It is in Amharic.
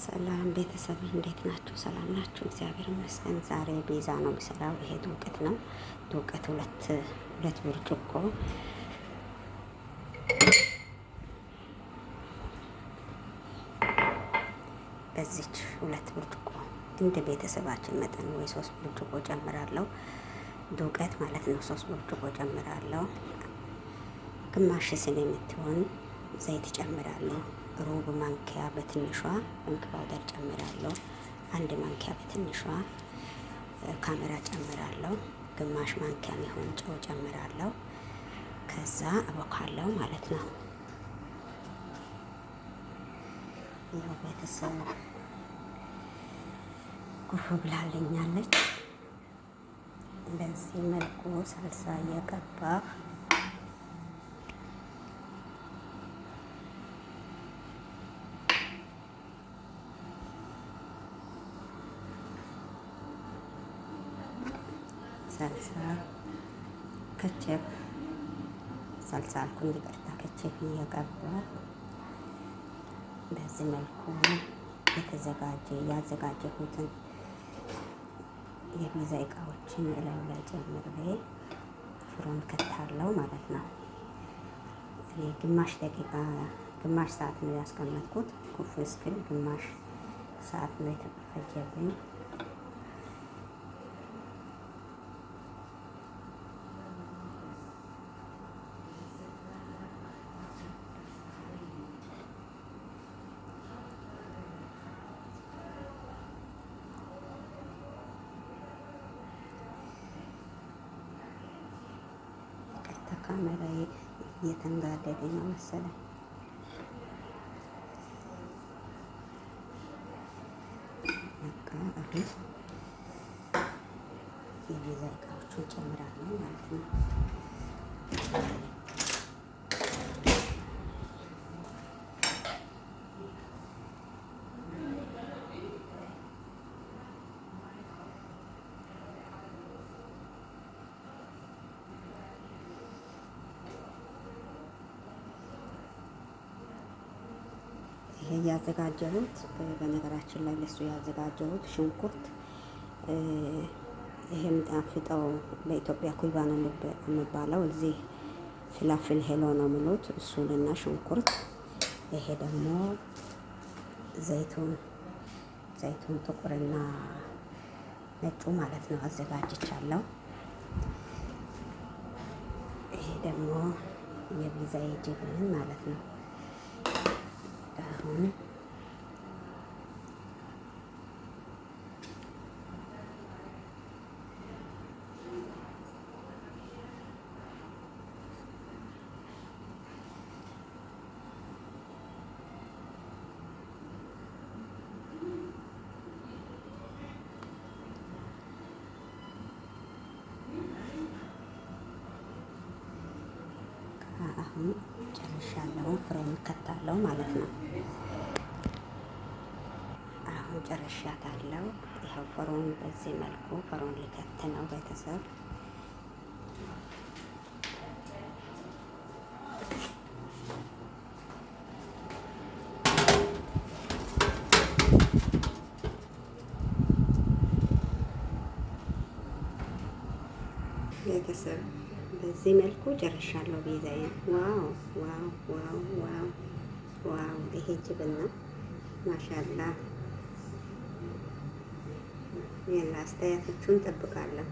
ሰላም ቤተሰብ እንዴት ናችሁ? ሰላም ናችሁ? እግዚአብሔር ይመስገን። ዛሬ ቤዛ ነው የሚሰራው። ይሄ ዱቄት ነው። ዱቄት ሁለት ብርጭቆ በዚች ሁለት ብርጭቆ እንደ ቤተሰባችን መጠን ወይ 3 ብርጭቆ ጨምራለሁ። ዱቄት ማለት ነው። 3 ብርጭቆ ጨምራለሁ። ግማሽ ስኒ የምትሆን ዘይት ጨምራለሁ። ሩብ ማንኪያ በትንሿ ቤኪንግ ፓውደር ጨምራለሁ። 1 ማንኪያ በትንሿ ካሜራ ጨምራለሁ። ግማሽ ማንኪያ የሚሆን ጨው ጨምራለሁ። ከዛ አቦካለሁ ማለት ነው። ያው ቤተሰብ ኩፍ ብላልኛለች። በዚህ መልኩ ሳልሳ እየቀባሁ ሳልሳ ከቸፕ ሳልሳ አልኩኝ፣ ይቅርታ፣ ከቸፕ እየቀባሁ በዚህ መልኩ ያዘጋጀሁትን የፒዛ እቃዎችን እላዩ ላይ ጨምሬ ፍሮን ከታለው ማለት ነው። እኔ ግማሽ ሰዓት ነው ያስቀመጥኩት። ኩፍ እስክል ግማሽ ሰዓት ነው የተፈጀብኝ። ካሜራዬ እየተንጋደደ ነው መሰለኝ። በቃ አሁን የፒዛ እቃዎቹን ጨምራለሁ ማለት ነው። ይሄ ያዘጋጀሁት በነገራችን ላይ ለሱ ያዘጋጀሁት ሽንኩርት፣ ይሄ የሚጣፍጠው በኢትዮጵያ ኩይባ ነው የሚባለው፣ እዚህ ፍላፍል ሄሎ ነው የሚሉት። እሱንና ሽንኩርት፣ ይሄ ደግሞ ዘይቱን ጥቁርና ነጩ ማለት ነው አዘጋጅቻለሁ። ይሄ ደግሞ የፒዛ ጅብን ማለት ነው። አሁን ጨርሻለሁ። ፍሬን ከታለው ማለት ነው። አሁን ጨርሻታለሁ። ይኸው ፍሮን በዚህ መልኩ ፍሮን ሊከት ነው ቤተሰብ። በዚህ መልኩ ጨርሻለሁ ፒዛዬን። ዋው ዋው ዋው ዋው ዋው! ይሄ ጅብን ነው። ማሻአላህ። አስተያየታችሁን ጠብቃለሁ።